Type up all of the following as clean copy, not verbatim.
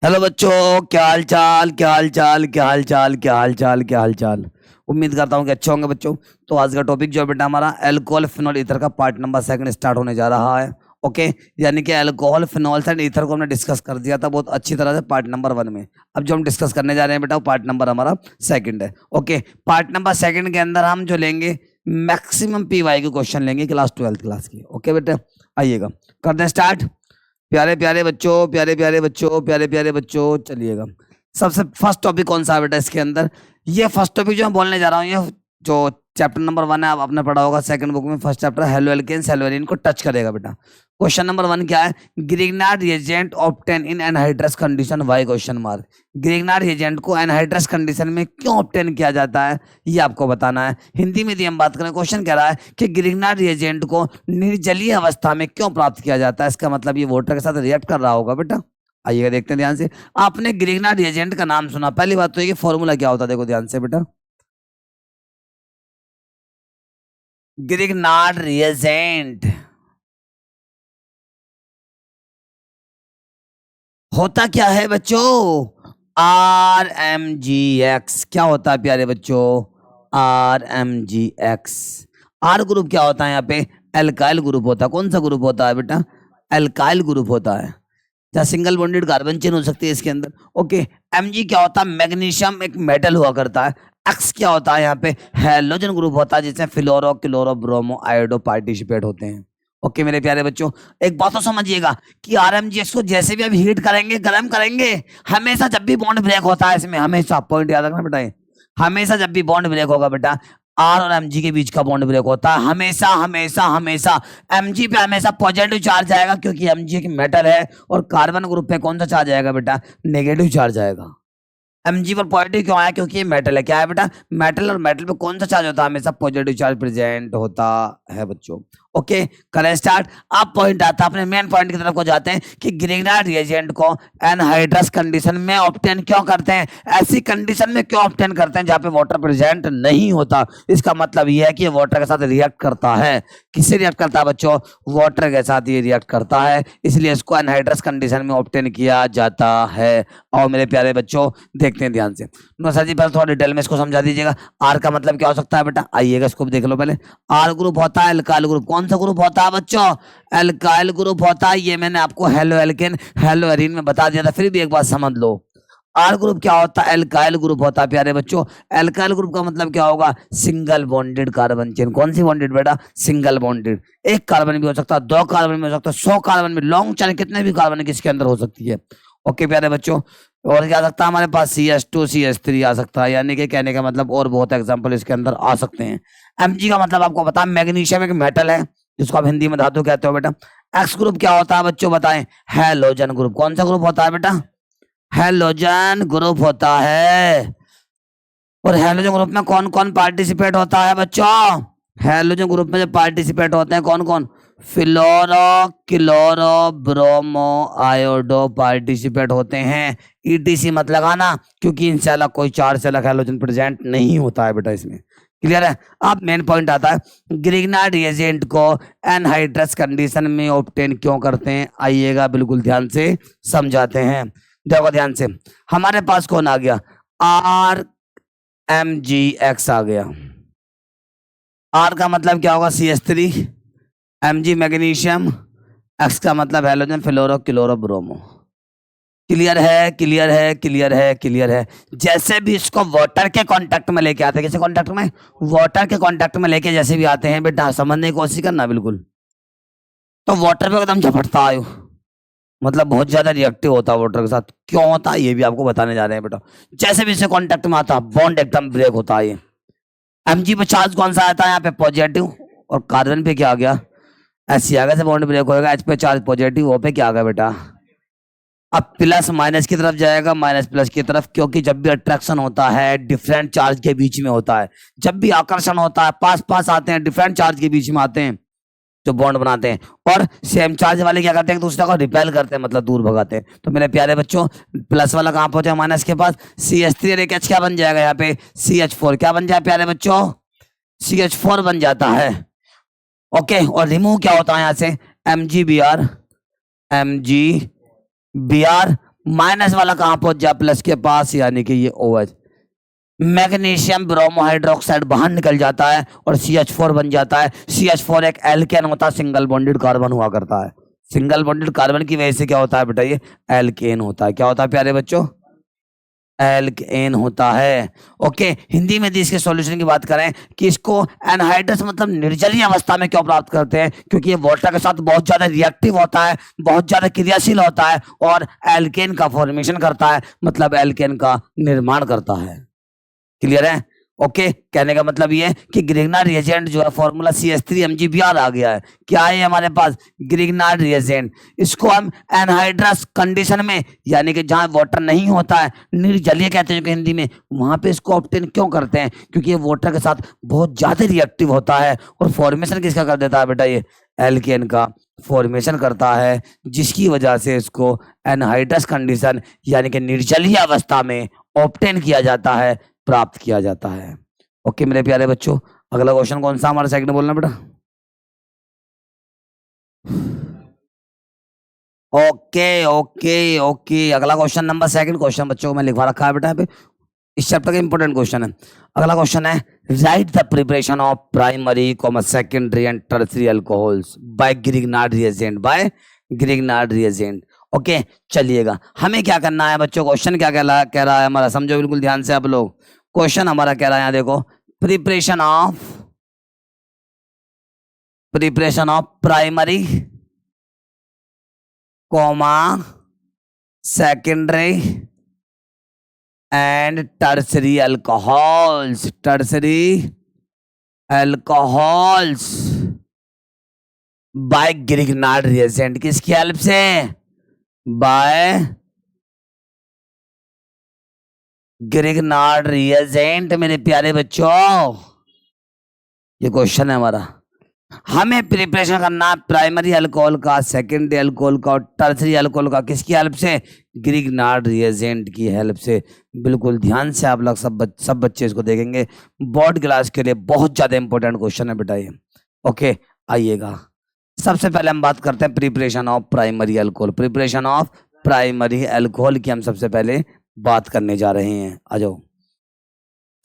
Hello बच्चों, क्या हाल चाल, क्या हाल चाल, क्या हाल चाल, क्या हाल चाल, क्या हाल चाल। उम्मीद करता हूँ कि अच्छे होंगे बच्चों। तो आज का टॉपिक जो है बेटा हमारा अल्कोहल फिनॉल ईथर का पार्ट नंबर 2 स्टार्ट होने जा रहा है। ओके। यानी कि अल्कोहल फिनॉल्स एंड ईथर को हमने डिस्कस कर दिया था बहुत अच्छी तरह से पार्ट नंबर 1 में। अब जो हम डिस्कस करने जा रहे हैं बेटा वो पार्ट नंबर हमारा 2 है। ओके। पार्ट नंबर 2 के अंदर हम जो लेंगे मैक्सिमम पीवाई के क्वेश्चन लेंगे क्लास 12th क्लास की। ओके बेटा, आइएगा करते हैं स्टार्ट। प्यारे प्यारे बच्चों, प्यारे प्यारे बच्चों, प्यारे प्यारे बच्चों, चलिएगा। सबसे फर्स्ट टॉपिक कौन सा है बेटा इसके अंदर? ये फर्स्ट टॉपिक जो मैं बोलने जा रहा हूँ, ये जो चैप्टर नंबर 1 है, आप आपने पढ़ा होगा सेकंड बुक में, first chapter haloalkanes haloarenes को टच करेगा बेटा। क्वेश्चन नंबर 1 क्या है? Grignard reagent obtain in anhydrous condition, why question mark. Grignard reagent को एनहाइड्रस कंडीशन में क्यों ऑब्टेन किया जाता है, ये आपको बताना है। हिंदी में यदि हम बात करें, क्वेश्चन कह रहा है कि ग्रिग्नार्ड रिएजेंट को निर्जलीय अवस्था में क्यों प्राप्त किया जाता है। इसका मतलब ये वाटर के साथ रिएक्ट कर रहा होगा बेटा। आइएगा देखते हैं ध्यान से। आपने ग्रिग्नार्ड रिएजेंट का नाम सुना, पहली बात तो ये फॉर्मूला क्या होता है, देखो ध्यान से बेटा। ग्रिग्नार्ड रिएजेंट होता क्या है बच्चों? RMgX। क्या होता है प्यारे बच्चों? RMgX। आर ग्रुप क्या होता है यहाँ पे? एल्काइल ग्रुप होता है। कौन सा ग्रुप होता है बेटा? एल्काइल ग्रुप होता है, जहाँ सिंगल बॉन्डेड कार्बन चेन हो सकती है इसके अंदर। ओके। Mg क्या होता है? मैग्नीशियम एक मेटल हुआ करता है। एक्स क्या होता है यहाँ पे? हैलोजन ग्रुप होता है, जिसमें fluoro chloro bromo iodo participate होते हैं। ओके मेरे प्यारे बच्चों, एक बात तो समझिएगा कि RMgX को जैसे भी अब हीट करेंगे, गर्म करेंगे, हमेशा जब भी बॉन्ड ब्रेक होता है इसमें, हमेशा पॉइंट याद रखना बेटा, हमेशा जब भी बॉन्ड ब्रेक होगा बेटा, आर और Mg के बीच का बॉन्ड ब्रेक होता है, हमेशा हमेशा हमेशा Mg पे हमेशा पॉजिटिव चार्ज आएगा, क्योंकि Mg एक मेटल है। और कार्बन ग्रुप पे कौन सा चार्ज आएगा बेटा? नेगेटिव चार्ज आएगा। Mg पर पॉजिटिव क्यों आया? क्योंकि ये मेटल है। क्या है बेटा? मेटल। और मेटल पे कौन सा चार्ज होता है? हमेशा पॉजिटिव चार्ज प्रेजेंट होता है बच्चों। ओके, करें स्टार्ट। अब पॉइंट आता है, अपने मेन पॉइंट की तरफ को जाते हैं कि ग्रिग्नार्ड रिएजेंट को एनहाइड्रस कंडीशन में ऑब्टेन क्यों करते हैं, ऐसी कंडीशन में क्यों ऑब्टेन करते हैं जहां पे वाटर प्रेजेंट नहीं होता। इसका मतलब यह है कि ये वाटर के साथ रिएक्ट करता है। किससे रिएक्ट करता है बच्चों? वाटर के साथ ये रिएक्ट करता है, इसलिए इसको एनहाइड्रस कंडीशन में ऑब्टेन किया जाता है। और मेरे प्यारे बच्चों देखते हैं ध्यान से। नौसर जी पहले थोड़ा डिटेल में इसको समझा दीजिएगा। आर का मतलब क्या हो सकता है बेटा? आइएगा इसको देख लो पहले। आर ग्रुप होता है एल्काइल ग्रुप। कौन सा ग्रुप होता है बच्चों? एल्काइल ग्रुप होता है। ये मैंने आपको हेलो एल्केन हेलो एरीन में बता दिया था, फिर भी एक बात समझ लो। आर ग्रुप क्या होता है? एल्काइल ग्रुप होता है प्यारे बच्चों। एल्काइल ग्रुप का मतलब क्या होगा? Single bonded carbon chain. कौन सी बॉन्डेड बेटा? Single bonded. एक कार्बन भी हो सकता है, 2 कार्बन भी हो सकता है, 100 कार्बन में, लॉन्ग चैन कितने भी कार्बन किसके अंदर हो सकती है। ओके प्यारे बच्चों, और क्या आ सकता है हमारे पास? CH2 CH3 आ सकता है। यानी कि कहने का मतलब और बहुत एग्जांपल इसके अंदर आ सकते हैं। Mg का मतलब आपको पता है, मैग्नीशियम एक मेटल है, जिसको आप हिंदी में धातु कहते हो बेटा। एक्स ग्रुप क्या होता है बच्चों बताएं? Halogen group. कौन सा ग्रुप होता है बेटा? हैलोजन ग्रुप होता है। और हैलोजन ग्रुप में कौन कौन पार्टिसिपेट होता है बच्चों? हैलोजन ग्रुप में जो पार्टिसिपेट होते हैं कौन कौन? Fluoro chloro bromo iodo participate होते हैं। ETC मत लगाना, क्योंकि इनसे अलग कोई चार से अलग हैलोजन प्रेजेंट नहीं होता है बेटा इसमें। क्लियर है? अब मेन पॉइंट आता है, ग्रिग्नार्ड रिएजेंट को एनहाइड्रस कंडीशन में ऑब्टेन क्यों करते हैं। आइएगा बिल्कुल ध्यान से समझाते हैं। देखो ध्यान से, हमारे पास कौन आ गया? RMgX आ गया। आर का मतलब क्या होगा? CH3। Mg magnesium. एक्स का मतलब halogen fluoro chloro bromo. Clear है? क्लियर है? क्लियर है? क्लियर है? जैसे भी इसको वाटर के कांटेक्ट में लेके आते हैं, किसी कांटेक्ट में? वाटर के कांटेक्ट में लेके जैसे भी आते हैं बेटा, समझने की कोशिश करना बिल्कुल। तो वाटर पे एकदम झपटता आयो, मतलब बहुत ज्यादा रिएक्टिव होता है वाटर के साथ। क्यों होता है ये भी आपको बताने जा रहे हैं बेटा। जैसे भी इससे कांटेक्ट में आता है, बॉन्ड एकदम ब्रेक होता है। Mg पे चार्ज कौन सा आता है यहाँ पे? पॉजिटिव। और कार्बन पे क्या आ गया? ऐसी आगे से बॉन्ड ब्रेक होगा, H पे चार्ज पॉजिटिव, O पे क्या आ गया बेटा? अब प्लस माइनस की तरफ जाएगा, माइनस प्लस की तरफ, क्योंकि जब भी अट्रैक्शन होता है डिफरेंट चार्ज के बीच में होता है। जब भी आकर्षण होता है, पास पास आते हैं, डिफरेंट चार्ज के बीच में आते हैं, जो बॉन्ड बनाते हैं। और सेम चार्ज वाले क्या करते हैं? दूसरे को रिपेल करते हैं, मतलब दूर भगाते हैं। तो मेरे प्यारे बच्चों, प्लस वाला कहां पहुंचा? माइनस के पास। CH3 और एक H क्या बन जाएगा यहाँ पे? CH4। क्या बन जाए प्यारे बच्चों? CH4 बन जाता है। ओके, और रिमूव क्या होता है यहाँ से? MgBr। MgBr माइनस वाला कहां पहुंच जाए, प्लस के पास, यानी कि ये OH। मैग्नीशियम ब्रोमो हाइड्रोक्साइड बाहर निकल जाता है और CH4 बन जाता है। CH4 एक एल्केन होता है, सिंगल बॉन्डेड कार्बन हुआ करता है। सिंगल बॉन्डेड कार्बन की वजह से क्या होता है बेटा, ये एल्केन होता है। क्या होता है प्यारे बच्चों, एल्केन होता है। ओके, हिंदी में दी इसके सॉल्यूशन की बात करें कि इसको एनहाइड्रस मतलब निर्जलीय अवस्था में क्यों प्राप्त करते हैं, क्योंकि ये वाटर के साथ बहुत ज्यादा रिएक्टिव होता है, बहुत ज्यादा क्रियाशील होता है और एल्केन का फॉर्मेशन करता है, मतलब एल्केन का निर्माण करता है। क्लियर है? ओके, कहने का मतलब ये है कि ग्रिग्नार्ड रिएजेंट जो है फॉर्मूला CH3MgBr आ गया है। क्या है हमारे पास, ग्रिग्नार्ड रिएजेंट। इसको हम एनहाइड्रस कंडीशन में, यानी कि जहां वाटर नहीं होता है, निर्जलीय कहते हैं हिंदी में, वहां पे इसको ऑब्टेन क्यों करते हैं, क्योंकि ये वाटर के साथ बहुत ज्यादा रिएक्टिव होता है और फॉर्मेशन किसका कर देता है बेटा, ये एल्केन का फॉर्मेशन करता है, जिसकी वजह से इसको एनहाइड्रस कंडीशन यानी कि निर्जलीय अवस्था में ऑब्टेन किया जाता है, प्राप्त किया जाता है। ओके मेरे प्यारे बच्चों, अगला क्वेश्चन कौन सा हमारा, सेकंड बोलना बेटा। ओके ओके ओके, अगला क्वेश्चन नंबर सेकंड क्वेश्चन बच्चों को मैं लिखवा रखा है बेटा यहाँ पे, इस चैप्टर का इंपॉर्टेंट क्वेश्चन है। अगला क्वेश्चन है, write the preparation of primary secondary and tertiary alcohols by Grignard reagent, by Grignard reagent. Okay चलिएगा, हमें क्या करना है बच्चों, क्वेश्चन क्या कह रहा है हमारा, समझो बिल्कुल ध्यान से आप लोग। क्वेश्चन हमारा कह रहा है यहाँ देखो, preparation of primary secondary and tertiary alcohols, by Grignard reagent. किसकी हेल्प से, बाय ग्रिग्नार्ड रिएजेंट। मेरे प्यारे बच्चों ये क्वेश्चन है हमारा, हमें प्रिपरेशन करना प्राइमरी अल्कोहल का, सेकेंडरी अल्कोहल का और टर्शियरी अल्कोहल का, किसकी हेल्प से, ग्रिग्नार्ड रिएजेंट की हेल्प से। बिल्कुल ध्यान से आप लोग सब बच्चे इसको देखेंगे, बोर्ड क्लास के लिए बहुत ज्यादा इंपॉर्टेंट क्वेश्चन है बेटा ये। ओके आइएगा, सबसे पहले हम बात करते हैं preparation of primary alcohol. Preparation of primary alcohol की हम सबसे पहले बात करने जा रहे हैं, आ जाओ।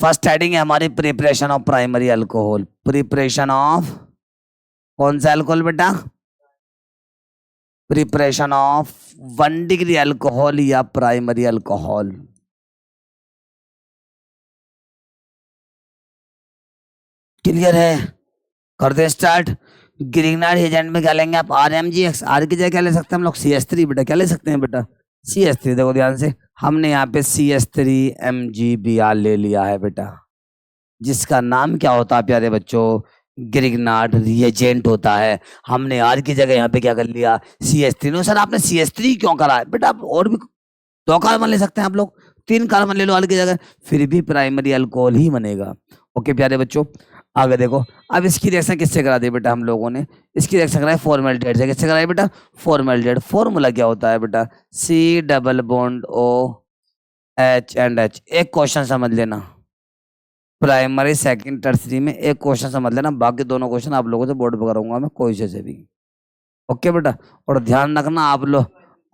फर्स्ट हेडिंग है हमारी preparation of primary alcohol. Preparation of कौन सा अल्कोहल बेटा, प्रिपरेशन ऑफ 1 डिग्री अल्कोहल या प्राइमरी अल्कोहल। क्लियर है, कर दे स्टार्ट। ग्रिग्नार्ड रिएजेंट में क्या लेंगे आप, RMgX, आर की जगह क्या ले सकते हैं हम लोग, CH3 बेटा, क्या ले सकते हैं बेटा, CH3। देखो ध्यान से, हमने यहाँ पे CH3MgBr ले लिया है बेटा, जिसका नाम क्या होता है प्यारे बच्चों, ग्रिग्नार्ड रिएजेंट होता है। हमने आर की जगह यहाँ पे क्या कर लिया, CH3। नो सर आपने CH3 क्यों करा है बेटा, आप और भी 2 कार्बन ले सकते हैं आप लोग, 3 कार्बन ले लो आर की जगह, फिर भी प्राइमरी अल्कोहल ही बनेगा। ओके प्यारे बच्चों आगे देखो, अब इसकी रिएक्शन किससे करा दी बेटा हम लोगों ने, इसकी रिएक्शन कराई फॉर्मेल्डिहाइड से। किससे कराई बेटा, फॉर्मेल्डिहाइड। फॉर्मूला क्या होता है बेटा, C+O(H)H। एक क्वेश्चन समझ लेना, प्राइमरी सेकंड टर्शियरी में एक क्वेश्चन समझ लेना, बाकी दोनों क्वेश्चन आप लोगों से बोर्ड पर कराऊंगा मैं कोई से भी। ओके बेटा, और ध्यान रखना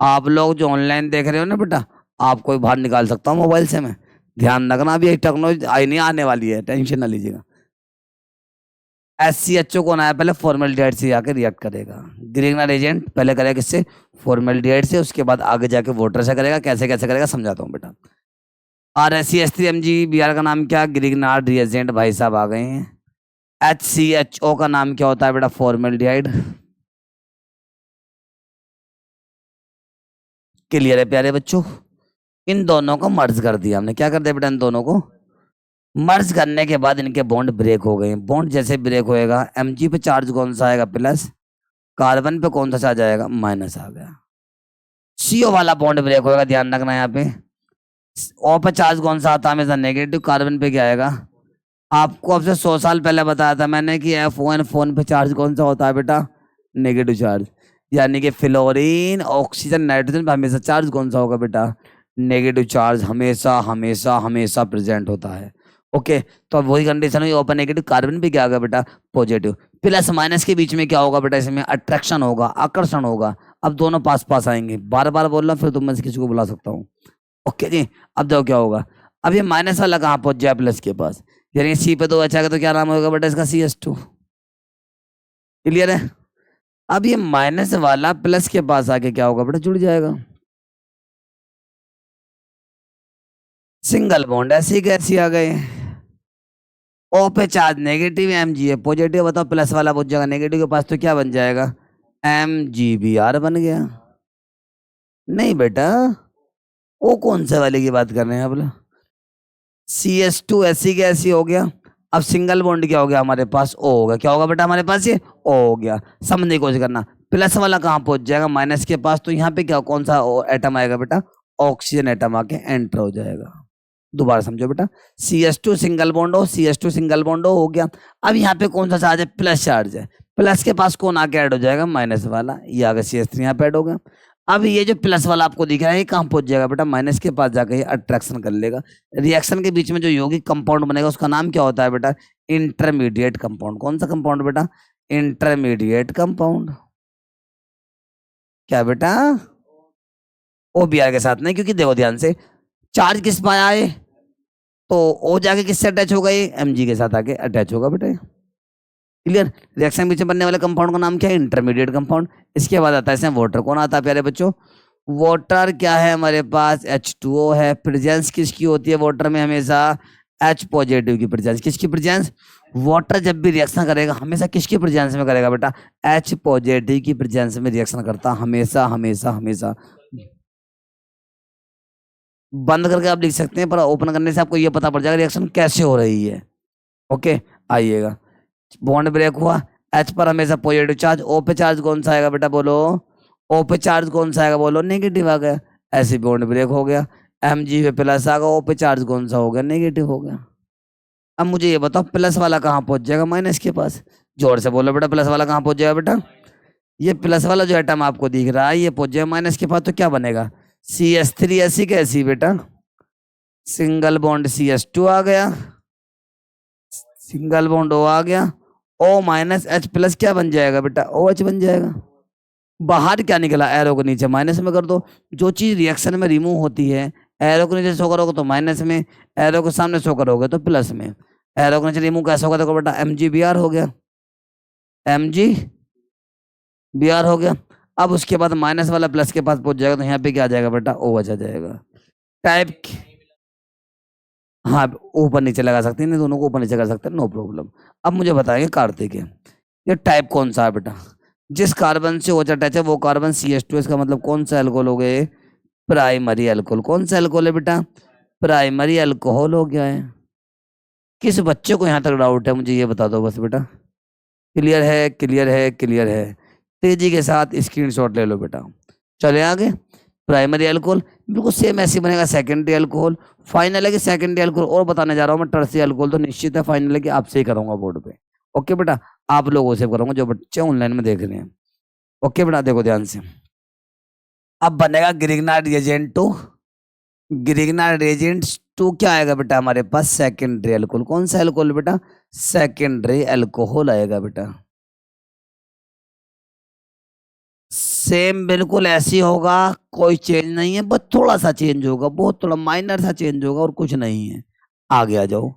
आप लोग जो ऑनलाइन देख रहे हो ना बेटा, आपको भी बाहर निकाल सकता हूँ मोबाइल से मैं, ध्यान रखना। अभी एक टेक्नोलॉजी आई नहीं आने वाली है, टेंशन ना लीजिएगा। SCHO कौन आया पहले, फॉर्मेल्डिहाइड से आके रिएक्ट करेगा। ग्रिग्नार्ड एजेंट पहले करेगा किससे, फॉर्मेल्डिहाइड से, उसके बाद आगे जाके वाटर से करेगा। कैसे कैसे करेगा समझाता हूँ बेटा। CH3MgBr का नाम क्या, ग्रिग्नार्ड रिएजेंट भाई साहब आ गए हैं। HCHO का नाम क्या होता है बेटा, फॉर्मेल्डिहाइड। क्लियर है प्यारे बच्चों, इन दोनों को मर्ज कर दिया हमने। क्या कर दिया बेटा, इन दोनों को मर्ज करने के बाद इनके बॉन्ड ब्रेक हो गए। बॉन्ड जैसे ब्रेक होएगा, Mg पे चार्ज कौन सा आएगा, प्लस, कार्बन पे कौन सा चार्ज आएगा, माइनस आ गया। CO वाला बॉन्ड ब्रेक होएगा, ध्यान रखना यहाँ पे। O पे चार्ज कौन सा आता है हमेशा, नेगेटिव। कार्बन पे क्या आएगा, आपको अब से 100 साल पहले बताया था मैंने कि FON फोन पे चार्ज कौन सा होता है बेटा, नेगेटिव चार्ज। यानी कि फ्लोरीन, ऑक्सीजन, नाइट्रोजन पे हमेशा चार्ज कौन सा होगा बेटा, नेगेटिव चार्ज हमेशा हमेशा हमेशा प्रेजेंट होता है। ओके तो अब वही कंडीशन हुई, ओपन नेगेटिव। कार्बन पे क्या होगा बेटा, पॉजिटिव। प्लस माइनस के बीच में क्या होगा बेटा, इसमें अट्रैक्शन होगा, आकर्षण होगा। अब दोनों पास पास आएंगे, बार बार बोल रहा हूँ, फिर तुम में से किसी को बुला सकता हूँ। ओके जी, अब देखो क्या होगा। अब ये माइनस वाला कहाँ पहुंच जाए प्लस के पास, यानी सी पे 2 अच्छा तो क्या नाम होगा बेटा इसका, CS2। क्लियर है। अब ये माइनस वाला प्लस के पास आके क्या होगा बेटा, जुड़ जाएगा। सिंगल बॉन्ड ऐसी कैसी आ गए। ओ पे चार्ज नेगेटिव, MG है पॉजिटिव, बताओ प्लस वाला पहुंच जाएगा नेगेटिव के पास तो क्या बन जाएगा, MgBr बन गया। नहीं बेटा, वो कौन से वाले की बात कर रहे हैं आप लोग। CS2 ऐसी का ऐसी हो गया। अब सिंगल बॉन्ड क्या हो गया हमारे पास, O हो गया। क्या होगा बेटा हमारे पास, ये O हो गया। समझने की कोशिश करना, प्लस वाला कहाँ पहुंच जाएगा, माइनस के पास, तो यहाँ पे क्या कौन सा एटम आएगा बेटा, ऑक्सीजन एटम आके एंटर हो जाएगा। दोबारा समझो बेटा, CS2 सिंगल बॉन्ड हो, CS2 सिंगल बॉन्ड हो गया। अब यहाँ पे कौन सा चार्ज है, प्लस चार्ज है, प्लस के पास कौन आके ऐड हो जाएगा, माइनस वाला, ये आगे CS3 यहाँ पे ऐड हो गया। अब ये जो प्लस वाला आपको दिख रहा है ये कहाँ पहुंच जाएगा बेटा, माइनस के पास जाकर ये अट्रैक्शन कर लेगा। रिएक्शन के बीच में जो यौगिक कंपाउंड बनेगा उसका नाम क्या होता है बेटा, इंटरमीडिएट कंपाउंड। कौन सा कंपाउंड बेटा, इंटरमीडिएट कंपाउंड। क्या बेटा, OBr के साथ नहीं, क्योंकि देखो ध्यान से, चार्ज किस पर आए तो O जाके किससे अटैच होगा, ये Mg के साथ आके अटैच होगा बेटा। क्लियर। रिएक्शन बीच में बनने वाले कंपाउंड का नाम क्या है, इंटरमीडिएट कंपाउंड। इसके बाद आता है इसमें वाटर। कौन आता है प्यारे बच्चों, वाटर क्या है हमारे पास, H2O है। प्रेजेंस किसकी होती है वाटर में, हमेशा H पॉजिटिव की प्रेजेंस। किसकी प्रेजेंस, वाटर जब भी रिएक्शन करेगा हमेशा किसकी प्रेजेंस में करेगा बेटा, H पॉजिटिव की प्रेजेंस में रिएक्शन करता, हमेशा हमेशा हमेशा। बंद करके आप लिख सकते हैं, पर ओपन करने से आपको ये पता पड़ जाएगा रिएक्शन कैसे हो रही है। ओके, आइएगा, बॉन्ड ब्रेक हुआ, H पर हमेशा पॉजिटिव चार्ज, O पे चार्ज कौन सा आएगा बेटा बोलो, O पे चार्ज कौन सा आएगा बोलो, नेगेटिव आ गया। ऐसे बॉन्ड ब्रेक हो गया, Mg पे प्लस आ गया, O पे चार्ज कौन सा हो गया, नेगेटिव हो गया। अब मुझे ये बताओ प्लस वाला कहाँ पहुंच जाएगा, माइनस के पास। जोर से बोलो बेटा, प्लस वाला कहाँ पहुंच जाएगा बेटा, ये प्लस वाला जो एटम आपको दिख रहा है ये पहुंच जाएगा माइनस के पास, तो क्या बनेगा, CS3 ऐसी कैसी बेटा, सिंगल बॉन्ड CS2 आ गया, सिंगल बॉन्ड O आ गया, O माइनस H प्लस क्या बन जाएगा बेटा, OH बन जाएगा। बाहर क्या निकला, एरो को नीचे माइनस में कर दो। जो चीज रिएक्शन में रिमूव होती है, एरो को नीचे शो करोगे तो माइनस में, एरो को सामने शो करोगे तो प्लस में। एरो को नीचे रिमूव कैसे होगा, देखो बेटा MgBr हो गया, MgBr हो गया। अब उसके बाद माइनस वाला प्लस के पास पहुंच जाएगा तो यहाँ पे क्या आ जाएगा बेटा, OH आ जाएगा। टाइप, हाँ ऊपर नीचे लगा सकते हैं, दोनों को ऊपर नीचे कर सकते हैं, नो प्रॉब्लम। अब मुझे बताएंगे कार्तिक है, ये टाइप कौन सा है बेटा, जिस कार्बन से OH अटैच है वो कार्बन CH2, इसका मतलब कौन सा अल्कोहल हो गए, प्राइमरी अल्कोहल। कौन सा अल्कोहल है बेटा, प्राइमरी अल्कोहल हो गया है। किस बच्चे को यहाँ तक डाउट है मुझे ये बता दो बस बेटा। क्लियर है, क्लियर है, क्लियर है, तेजी के साथ स्क्रीनशॉट ले लो बेटा। चले आगे, प्राइमरी अल्कोहल बिल्कुल सेम ऐसे बनेगा सेकेंडरी अल्कोहल। फाइनल है कि सेकेंडरी अल्कोहल और बताने जा रहा हूँ मैं, टर्सरी अल्कोहल तो निश्चित है, फाइनल है कि आपसे ही करूंगा बोर्ड पे। ओके बेटा, आप लोगों से करूंगा जो बच्चे ऑनलाइन में देख रहे हैं। ओके बेटा, देखो ध्यान से, अब बनेगा ग्रिग्नार्ड रिएजेंट 2। ग्रिग्नार्ड रिएजेंट 2 क्या आएगा बेटा हमारे पास, सेकेंडरी अल्कोहल। कौन सा अल्कोहल बेटा, सेकेंडरी अल्कोहल आएगा बेटा। सेम बिल्कुल ऐसी होगा, कोई चेंज नहीं है, बस थोड़ा सा चेंज होगा, बहुत थोड़ा माइनर सा चेंज होगा और कुछ नहीं है। आगे आ जाओ,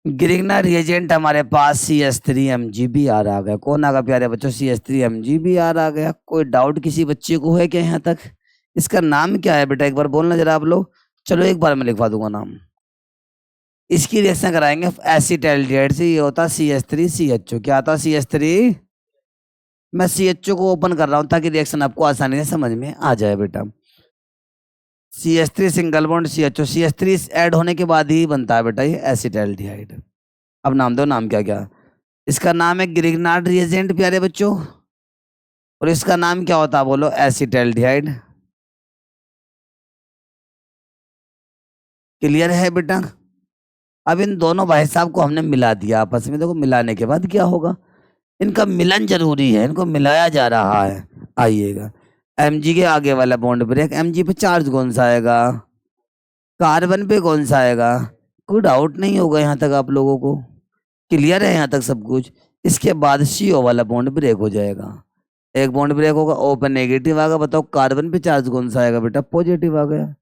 ग्रिग्नार्ड रिएजेंट हमारे पास CH3MgBr आ गया। कौन आ गया प्यारे बच्चों, CH3MgBr आ गया। कोई डाउट किसी बच्चे को है क्या यहाँ तक, इसका नाम क्या है बेटा, एक बार बोलना जरा आप लोग। चलो एक बार मैं लिखवा दूंगा नाम। इसकी रिएक्शन कराएंगे एसिटाल्डिहाइड से, ये होता CH3CHO। क्या आता, CH3, मैं CHO को ओपन कर रहा हूं ताकि रिएक्शन आपको आसानी से समझ में आ जाए बेटा। CH3 single bond CHO, CH3 add होने के बाद ही बनता है बेटा ये एसिटाल्डिहाइड। अब नाम दो, नाम क्या क्या, इसका नाम है ग्रिग्नार्ड रिएजेंट प्यारे बच्चों, और इसका नाम क्या होता है बोलो, एसिटाल्डिहाइड। क्लियर है बेटा। अब इन दोनों भाई साहब को हमने मिला दिया आपस में। देखो मिलाने के बाद क्या होगा, इनका मिलन जरूरी है, इनको मिलाया जा रहा है। आइएगा, Mg के आगे वाला बॉन्ड ब्रेक, Mg पे चार्ज कौन सा आएगा, कार्बन पे कौन सा आएगा, कोई डाउट नहीं होगा यहाँ तक आप लोगों को। क्लियर है यहाँ तक सब कुछ। इसके बाद CO वाला बॉन्ड ब्रेक हो जाएगा, एक बॉन्ड ब्रेक होगा, O पे नेगेटिव आ गया। बताओ कार्बन पे चार्ज कौन सा आएगा बेटा? पॉजिटिव आ गया।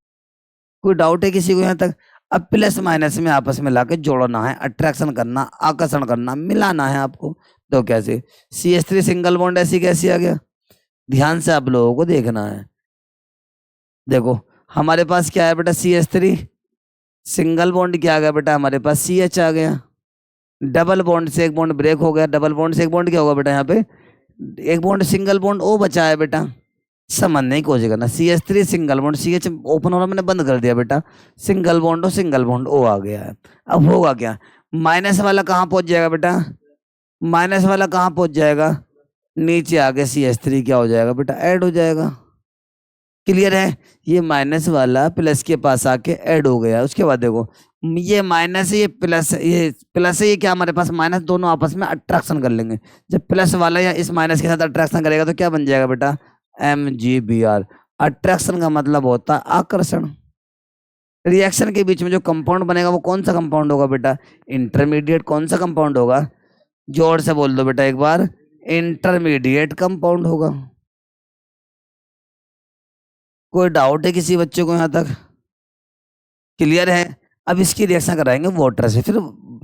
कोई डाउट है किसी को यहाँ तक? अब प्लस माइनस में आपस में लाके जोड़ना है, अट्रैक्शन करना, आकर्षण करना, मिलाना है आपको। तो कैसे? CH3 सिंगल बॉन्ड ऐसी कैसी आ गया? ध्यान से आप लोगों को देखना है। देखो हमारे पास क्या है बेटा? CH3 सिंगल बॉन्ड क्या आ गया बेटा? हमारे पास CH आ गया। डबल बॉन्ड से एक बॉन्ड ब्रेक हो गया, डबल बॉन्ड से एक बॉन्ड क्या होगा बेटा? यहाँ पे एक बॉन्ड सिंगल बॉन्ड O बचा है बेटा। समझने की कोशिश करना। CH3 single bond, CH open होना मैंने बंद कर दिया बेटा, single bond single bond O आ गया है। अब होगा क्या? माइनस वाला कहाँ पहुंच जाएगा बेटा? माइनस वाला कहाँ पहुंच जाएगा? नीचे आके CH3 क्या हो जाएगा बेटा? ऐड हो जाएगा। क्लियर है? ये माइनस वाला प्लस के पास आके ऐड हो गया। उसके बाद देखो ये माइनस है, ये प्लस, ये प्लस है, ये क्या हमारे पास माइनस, दोनों आपस में अट्रैक्शन कर लेंगे। जब प्लस वाला या इस माइनस के साथ अट्रैक्शन करेगा तो क्या बन जाएगा बेटा? MgBr। अट्रैक्शन का मतलब होता है आकर्षण। रिएक्शन के बीच में जो कंपाउंड बनेगा वो कौन सा कंपाउंड होगा बेटा? इंटरमीडिएट। कौन सा कंपाउंड होगा? जोर से बोल दो बेटा एक बार। इंटरमीडिएट कंपाउंड होगा। कोई डाउट है किसी बच्चे को यहाँ तक? क्लियर है? अब इसकी रिएक्शन कराएंगे वाटर से। फिर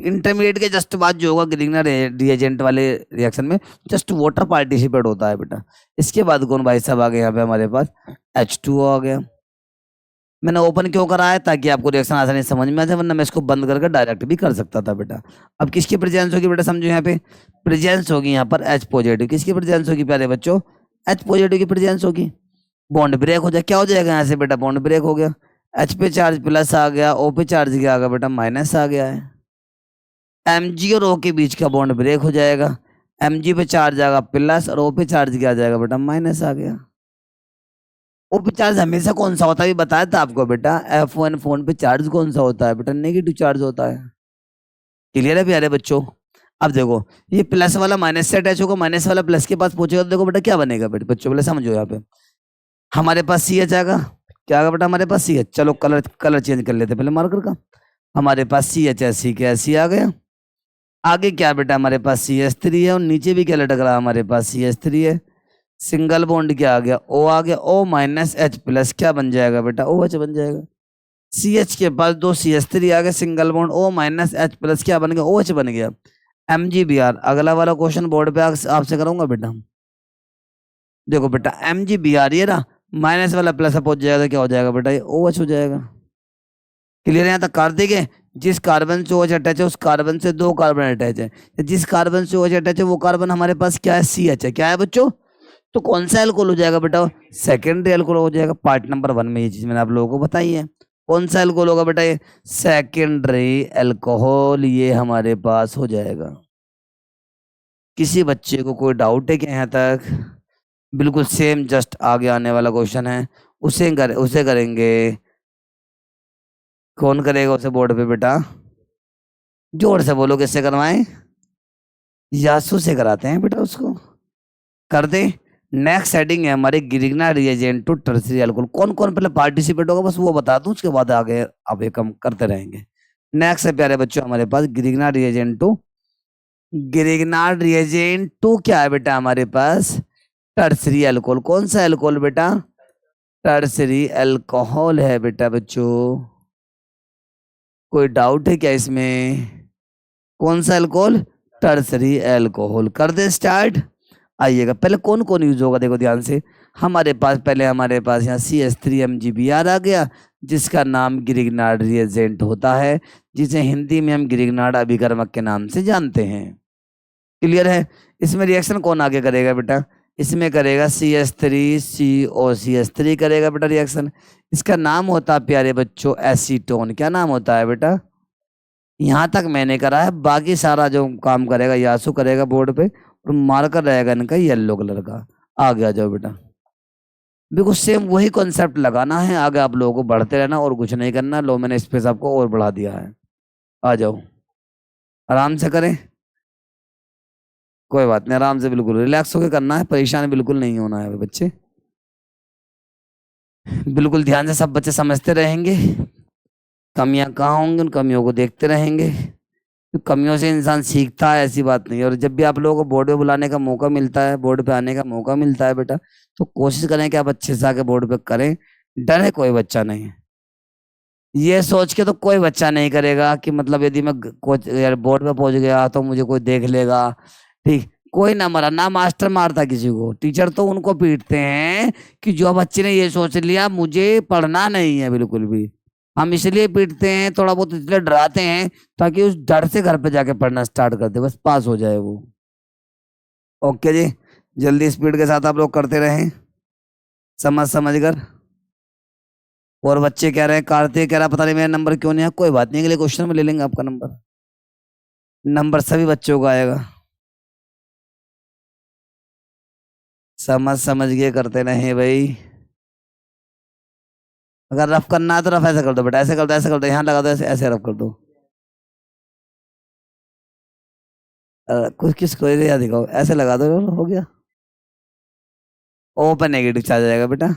इंटरमीडिएट के जस्ट बाद जो होगा ग्रिग्ना रिएजेंट वाले रिएक्शन में जस्ट वाटर पार्टिसिपेट होता है बेटा। इसके बाद कौन भाई साहब आ गए यहाँ पे? हमारे पास H2O आ गया। मैंने ओपन क्यों करा है? ताकि आपको रिएक्शन आसानी से समझ में आ जाए, वरना मैं इसको बंद करके डायरेक्ट भी कर सकता था बेटा। अब किसकी प्रेजेंस होगी बेटा? समझो यहाँ पे प्रेजेंस होगी यहाँ पर H पॉजिटिव। किसकी प्रेजेंस होगी प्यारे बच्चों? H पॉजिटिव की प्रेजेंस होगी। बॉन्ड ब्रेक हो जाए, क्या हो जाएगा यहाँ से बेटा? बॉन्ड ब्रेक हो गया। H पे चार्ज प्लस आ गया, O पे चार्ज क्या आ गया बेटा? माइनस आ गया है। Mg और O के बीच का बॉन्ड ब्रेक हो जाएगा। Mg पे चार्ज आएगा प्लस और O पे चार्ज क्या आ जाएगा बेटा? माइनस आ गया। O पे चार्ज हमेशा कौन सा होता है? बताया था आपको बेटा। F1 फोन पे चार्ज कौन सा होता है बेटा? नेगेटिव चार्ज होता है। क्लियर है प्यारे बच्चों? अब देखो ये प्लस वाला माइनस से अटैच होगा, माइनस वाला प्लस के पास पहुंचेगा तो देखो बेटा क्या बनेगा बेटा? बच्चों पहले समझो यहाँ पे। हमारे पास CH आएगा। क्या आएगा बेटा हमारे पास? CH। चलो कलर कलर चेंज कर लेते पहले मार्कर का। हमारे पास CH ऐसी के ऐसी आ गया। आगे क्या बेटा? हमारे पास CH3 है और नीचे भी क्या लटक रहा है? हमारे पास CH3 है। सिंगल बॉन्ड क्या आ गया? O आ गया। O माइनस H प्लस क्या बन जाएगा बेटा? OH बन जाएगा। CH के पास दो CH3 आ गया, single bond O minus H plus क्या बन गया? OH बन गया। MgBr। अगला वाला क्वेश्चन बोर्ड पे आपसे करूंगा बेटा। देखो बेटा MgBr ये ना माइनस वाला प्लस पहुंच जाएगा तो क्या हो जाएगा बेटा? ये OH हो जाएगा। क्लियर है यहाँ तक? कर देंगे। जिस कार्बन से OH अटैच है उस कार्बन से दो कार्बन अटैच है, जिस कार्बन से OH अटैच है वो कार्बन हमारे पास क्या है? CH है। क्या है बच्चों? तो कौन सा एल्कोहल हो जाएगा बेटा? सेकेंडरी एल्कोहल हो जाएगा। पार्ट नंबर 1 में ये चीज मैंने आप लोगों को बताई है। कौन सा एल्कोहल होगा बेटा? ये सेकेंडरी एल्कोहल ये हमारे पास हो जाएगा। किसी बच्चे को कोई डाउट है क्या यहाँ तक? बिल्कुल सेम जस्ट आगे आने वाला क्वेश्चन है, उसे करेंगे। कौन करेगा उसे बोर्ड पे बेटा? जोर से बोलो किससे करवाएं? यासू से कराते हैं बेटा उसको। कर दे। नेक्स्ट हेडिंग है हमारे ग्रिग्ना रिएजेंट टू टर्शियरी अल्कोहल। कौन कौन पहले पार्टिसिपेट होगा बस वो बता दूं, उसके बाद आगे अब एक हम करते रहेंगे। नेक्स्ट है प्यारे बच्चों हमारे पास ग्रिग्ना रिएजेंट टू। ग्रिग्ना रिएजेंट टू क्या है बेटा हमारे पास? Tertiary alcohol. कौन सा अल्कोहल बेटा? टर्शियरी अल्कोहल है बेटा बच्चों। कोई डाउट है क्या इसमें? कौन सा अल्कोहल? Tertiary alcohol. कर दे स्टार्ट। आइएगा पहले कौन कौन यूज होगा देखो ध्यान से। हमारे पास पहले हमारे पास यहाँ CH3MgBr आ गया, जिसका नाम ग्रिग्नार्ड रिएजेंट होता है, जिसे हिंदी में हम ग्रिग्नार्ड अभिकर्मक के नाम से जानते हैं। क्लियर है? इसमें रिएक्शन कौन आगे करेगा बेटा? इसमें करेगा CH3COCH3 करेगा बेटा रिएक्शन। इसका नाम होता है प्यारे बच्चों एसीटोन। क्या नाम होता है बेटा? यहाँ तक मैंने करा है, बाकी सारा जो काम करेगा यासु करेगा बोर्ड पे, और मार्कर रहेगा इनका येलो कलर का। आगे आ जाओ बेटा। बिल्कुल सेम वही कॉन्सेप्ट लगाना है, आगे आप लोगों को बढ़ते रहना और कुछ नहीं करना। लो मैंने स्पेस आपको और बढ़ा दिया है। आ जाओ आराम से करें, कोई बात नहीं, आराम से बिल्कुल रिलैक्स होकर करना है, परेशान बिल्कुल नहीं होना है बच्चे। बिल्कुल ध्यान से सब बच्चे समझते रहेंगे, कमियां कहाँ होंगी उन कमियों को देखते रहेंगे। तो कमियों से इंसान सीखता है, ऐसी बात नहीं है। और जब भी आप लोगों को बोर्ड पे बुलाने का मौका मिलता है, बोर्ड पे आने का मौका मिलता है बेटा, तो कोशिश करें कि आप अच्छे से आके बोर्ड पे करें। डरे कोई बच्चा नहीं है। ये सोच के तो कोई बच्चा नहीं करेगा कि मतलब यदि मैं कोच यार बोर्ड पे पहुंच गया तो मुझे कोई देख लेगा। ठीक, कोई ना मरा ना, मास्टर मारता किसी को, टीचर तो उनको पीटते हैं कि जो बच्चे ने ये सोच लिया मुझे पढ़ना नहीं है बिल्कुल भी। हम इसलिए पीटते हैं, थोड़ा बहुत इसलिए डराते हैं, ताकि उस डर से घर पे जाके पढ़ना स्टार्ट कर दे, बस पास हो जाए वो। ओके जी, जल्दी स्पीड के साथ आप लोग करते रहें, समझ समझ कर। और बच्चे कह रहे हैं, कार्तिक कह रहा पता नहीं मेरा नंबर क्यों नहीं है, कोई बात नहीं, अगले क्वेश्चन में ले लेंगे आपका नंबर। नंबर सभी बच्चों का आएगा। समझ समझ के करते रहे भाई। अगर रफ करना है तो रफ ऐसे कर दो बेटा, ऐसे कर दो, ऐसे कर दो, यहाँ लगा दो, ऐसे ऐसे रफ कर दो। कुछ किसको याद दिखाओ, ऐसे लगा दो, हो गया। ओपन नेगेटिव चार्ज आ जाएगा बेटा।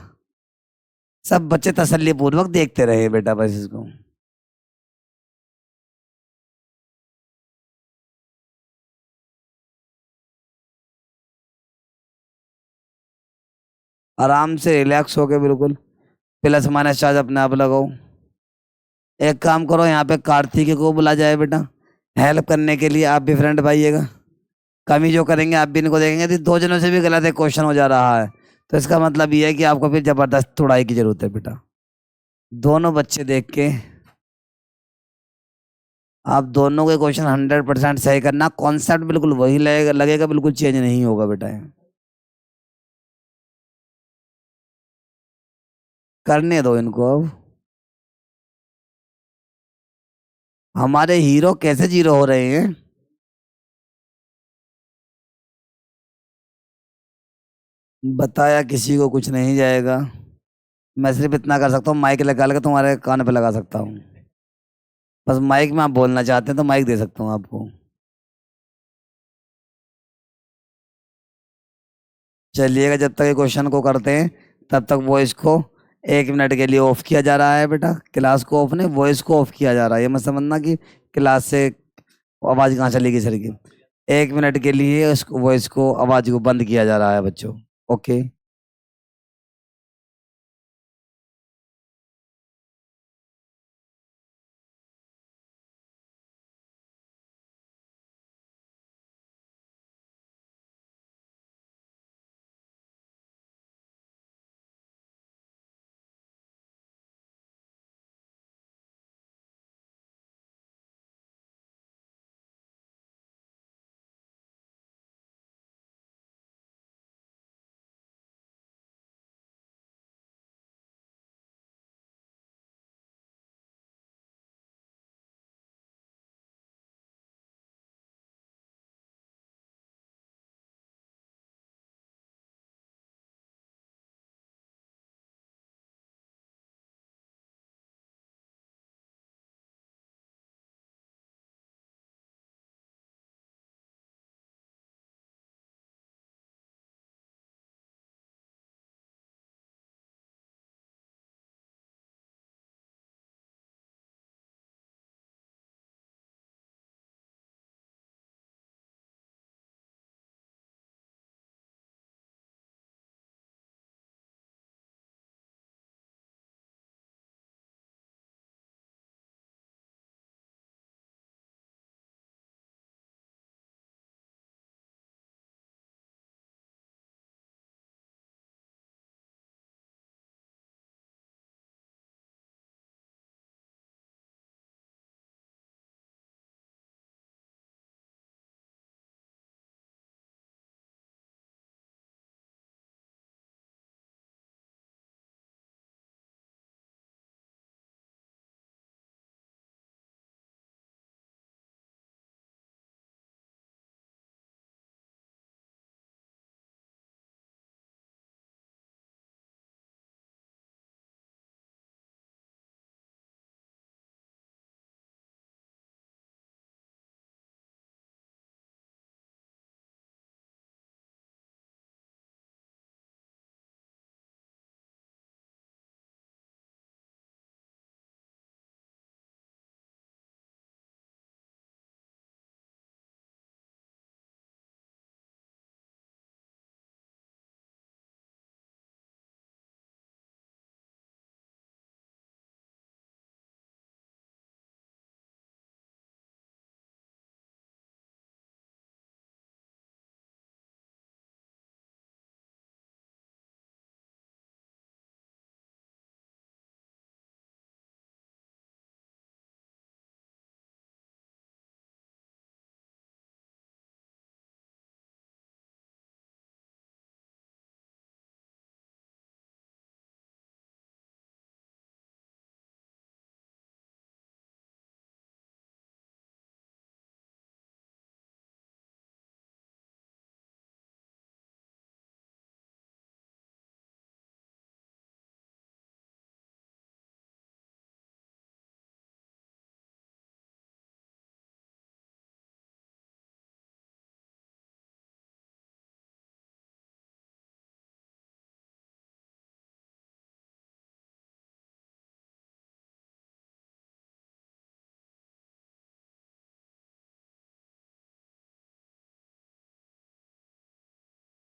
सब बच्चे तसल्ली पूर्वक देखते रहे बेटा, बस इसको। आराम से रिलैक्स होके बिल्कुल, प्लस माइनस चार्ज अपने आप लगाओ। एक काम करो, यहाँ पे कार्तिक को बुला जाए बेटा, हेल्प करने के लिए। आप भी फ्रेंड पाइएगा, कमी जो करेंगे आप भी इनको देखेंगे। तो दो जनों से भी गलत एक क्वेश्चन हो जा रहा है, तो इसका मतलब ये है कि आपको फिर जबरदस्त तुड़ाई की जरूरत है बेटा। दोनों बच्चे देख के आप दोनों के क्वेश्चन 100% सही करना, कॉन्सेप्ट बिल्कुल वही लगेगा लगेगा, बिल्कुल चेंज नहीं होगा बेटा ये। करने दो इनको अब। हमारे हीरो कैसे जीरो हो रहे हैं। बताया किसी को कुछ नहीं जाएगा। मैं सिर्फ इतना कर सकता हूँ, माइक लगा के तुम्हारे कान पे लगा सकता हूँ। बस माइक में आप बोलना चाहते हैं तो माइक दे सकता हूँ आपको। चलिएगा, जब तक ये क्वेश्चन को करते हैं तब तक वॉइस को 1 मिनट के लिए ऑफ किया जा रहा है बेटा। क्लास को ऑफ नहीं, वॉइस को ऑफ किया जा रहा है। ये मत समझना कि क्लास से आवाज कहाँ चलेगी सर की। 1 मिनट के लिए उस वॉइस को, आवाज को बंद किया जा रहा है बच्चों। ओके।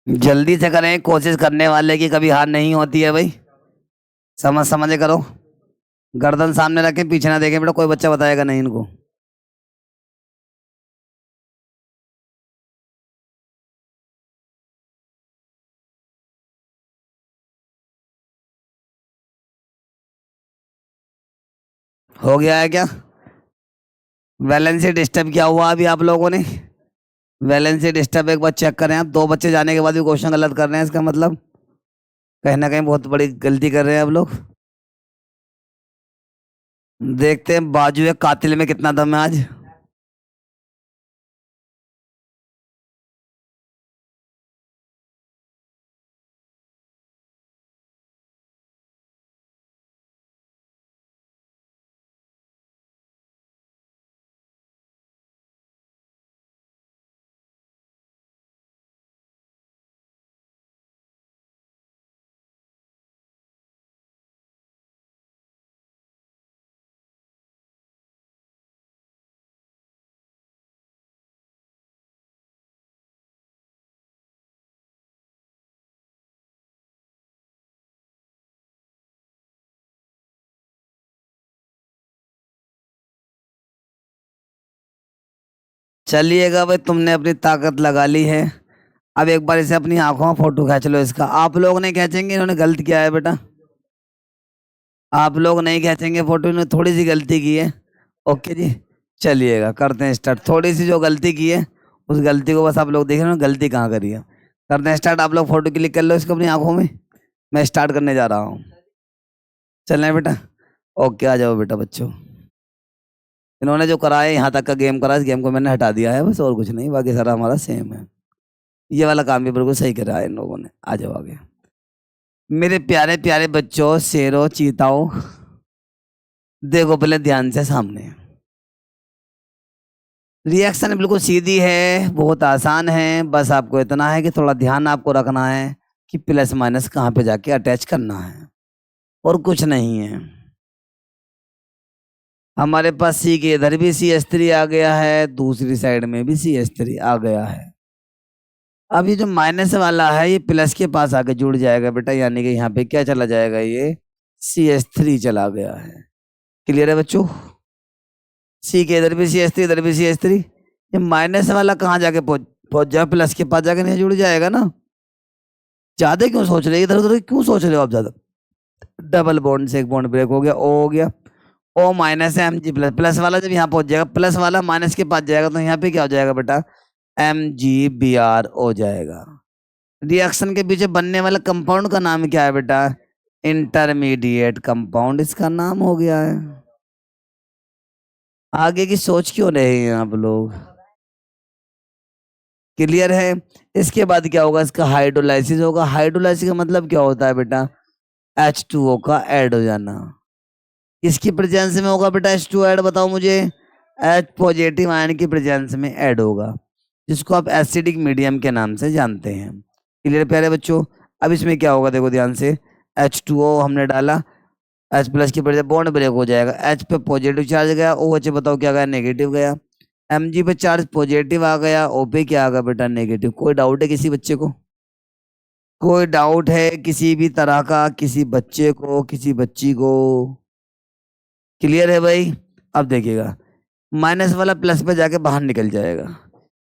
जल्दी से करें, कोशिश करने वाले की कभी हार नहीं होती है भाई। समझ समझ के करो। गर्दन सामने रखें, पीछे ना देखें बेटा, कोई बच्चा बताएगा नहीं इनको। हो गया है क्या? वैलेंसी डिस्टर्ब किया हुआ अभी आप लोगों ने? वैलेंसी डिस्टर्ब एक बार चेक करें आप। दो बच्चे जाने के बाद भी क्वेश्चन गलत कर रहे हैं, इसका मतलब कहीं ना कहीं बहुत बड़ी गलती कर रहे हैं आप लोग। देखते हैं बाजू है कातिल में कितना दम है आज। चलिएगा भाई, तुमने अपनी ताकत लगा ली है। अब एक बार इसे अपनी आंखों में फोटो खींच लो इसका। आप लोग नहीं खींचेंगे, इन्होंने गलत किया है बेटा। आप लोग नहीं खींचेंगे फोटो, इन्होंने थोड़ी सी गलती की है। ओके जी, चलिएगा करते हैं स्टार्ट। थोड़ी सी जो गलती की है उस गलती को बस आप लोग देख रहे हो, गलती कहाँ करी है। करते हैं स्टार्ट। आप लोग फोटो क्लिक कर लो इसको अपनी आंखों में। मैं स्टार्ट करने जा रहा हूँ। चलना है बेटा? ओके, आ जाओ बेटा बच्चों। इन्होंने जो करा है यहाँ तक का गेम करा, इस गेम को मैंने हटा दिया है बस, और कुछ नहीं, बाकी सारा हमारा सेम है। ये वाला काम भी बिल्कुल सही करा है इन लोगों ने। आ जाओ आगे। मेरे प्यारे प्यारे बच्चों, शेरों, चीताओं, देखो पहले ध्यान से सामने। रिएक्शन बिल्कुल सीधी है, बहुत आसान है। बस आपको इतना है कि थोड़ा ध्यान आपको रखना है कि प्लस माइनस कहाँ पे जाके अटैच करना है, और कुछ नहीं है। हमारे पास सी के इधर भी सी एस थ्री आ गया है, दूसरी साइड में भी सी एस थ्री आ गया है। अब ये जो माइनस वाला है ये प्लस के पास आके जुड़ जाएगा बेटा, यानी कि यहाँ पे क्या चला जाएगा, ये सी एस थ्री चला गया है। क्लियर है बच्चों? सी के इधर भी सी एस थ्री, इधर भी सी एस थ्री। ये माइनस वाला कहाँ जाके पहुंच जाए, प्लस के पास जाके नहीं जुड़ जाएगा ना। ज्यादा क्यों सोच रहे, इधर उधर क्यों सोच रहे हो आप ज्यादा। डबल बॉन्ड से एक बॉन्ड ब्रेक हो गया, ओ हो गया। ओ माइनस है, एम जी प्लस। प्लस वाला जब यहाँ पहुंच जाएगा, प्लस वाला माइनस के पास जाएगा, तो यहाँ पे क्या हो जाएगा बेटा, एम जी बी आर हो जाएगा। रिएक्शन के पीछे बनने वाले कंपाउंड का नाम क्या है बेटा, इंटरमीडिएट कंपाउंड इसका नाम हो गया है। आगे की सोच क्यों रहे हैं आप लोग? क्लियर है? इसके बाद क्या होगा, इसका हाइड्रोलाइसिस होगा। हाइड्रोलाइसिस का मतलब क्या होता है बेटा, H2O का ऐड हो जाना। किसकी प्रेजेंस में होगा बेटा H2 ऐड, बताओ मुझे। H पॉजिटिव आयन की प्रेजेंस में ऐड होगा, जिसको आप एसिडिक मीडियम के नाम से जानते हैं। क्लियर प्यारे बच्चों? अब इसमें क्या होगा, देखो ध्यान से। H2O हमने डाला, H प्लस की प्रेजेंस, बॉन्ड ब्रेक हो जाएगा। H पे पॉजिटिव चार्ज गया, OH बताओ क्या गया, नेगेटिव गया। Mg पे चार्ज पॉजिटिव आ गया, O पे क्या आ गया बेटा, नेगेटिव। कोई डाउट है किसी बच्चे को? कोई डाउट है किसी भी तरह का, किसी बच्चे को, किसी बच्ची को? क्लियर है भाई? अब देखिएगा, माइनस वाला प्लस पे जाके बाहर निकल जाएगा,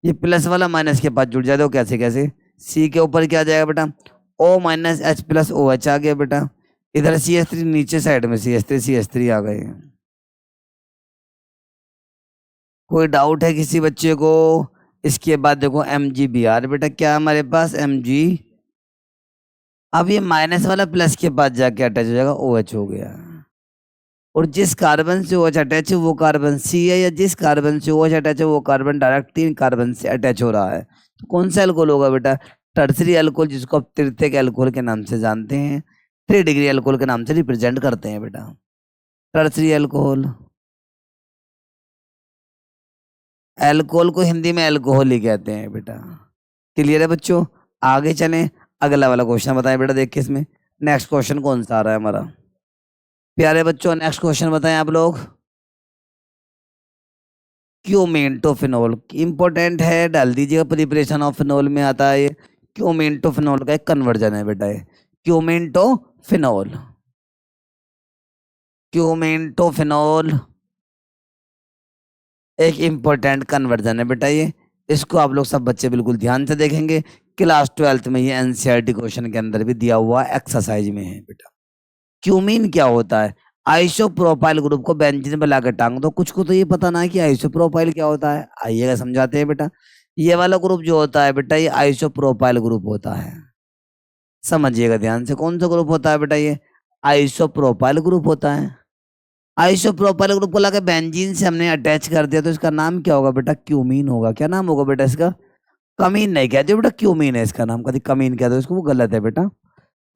ये प्लस वाला माइनस के पास जुड़ जाएगा। तो कैसे कैसे, सी के ऊपर क्या आ जाएगा बेटा, O minus H plus O H आ गया बेटा। इधर सी एस थ्री, नीचे साइड में सी एस थ्री आ गए। कोई डाउट है किसी बच्चे को? इसके बाद देखो एम जी बी आर बेटा, क्या हमारे पास एम जी। अब ये माइनस वाला प्लस के पास जाके अटैच हो जाएगा, ओ एच हो गया। और जिस कार्बन से OH अटैच है वो कार्बन सी है, या जिस कार्बन से OH अटैच है वो कार्बन डायरेक्ट 3 कार्बन से अटैच हो रहा है। तो कौन सा अल्कोहल होगा बेटा, टर्सरी अल्कोहल, जिसको आप तृतीयक अल्कोहल के नाम से जानते हैं, 3 डिग्री अल्कोहल के नाम से रिप्रेजेंट करते हैं बेटा। टर्सरी अल्कोहल, अल्कोहल को हिंदी में अल्कोहल ही कहते हैं बेटा। क्लियर है बच्चों? आगे चलें, अगला वाला क्वेश्चन बताएं बेटा, देख के इसमें नेक्स्ट क्वेश्चन कौन सा आ रहा है हमारा। प्यारे बच्चों नेक्स्ट क्वेश्चन बताएं आप लोग। क्यूमेन टोफिनोल इंपॉर्टेंट है, डाल दीजिएगा, प्रिपरेशन ऑफ फिनोल में आता है ये। क्यूमीन टू फिनोल का एक कन्वर्जन है बेटा ये, cumene to phenol, cumene to phenol एक इंपॉर्टेंट कन्वर्जन है बेटा ये। इसको आप लोग सब बच्चे बिल्कुल ध्यान से देखेंगे, क्लास 12th में ये एनसीईआरटी क्वेश्चन के अंदर भी दिया हुआ एक्सरसाइज में है बेटा। क्यूमीन क्या होता है? आइसोप्रोपाइल ग्रुप को बेंजीन पे लाकर टांग दो। कुछ को तो ये पता ना है कि आइसोप्रोपाइल क्या होता है, आइएगा समझाते हैं बेटा। ये वाला ग्रुप जो होता है बेटा ये आइसोप्रोपाइल ग्रुप होता है, समझिएगा ध्यान से। कौन सा ग्रुप होता है बेटा? ये आइसोप्रोपाइल ग्रुप होता है। आइसोप्रोपाइल ग्रुप को लाके बेंजीन से हमने अटैच कर दिया तो इसका नाम क्या होगा बेटा? क्यूमीन होगा। क्या नाम होगा बेटा इसका? कमीन नहीं कहते बेटा, क्यूमीन है इसका नाम। कभी कमीन कहते हो इसको, वो गलत है बेटा।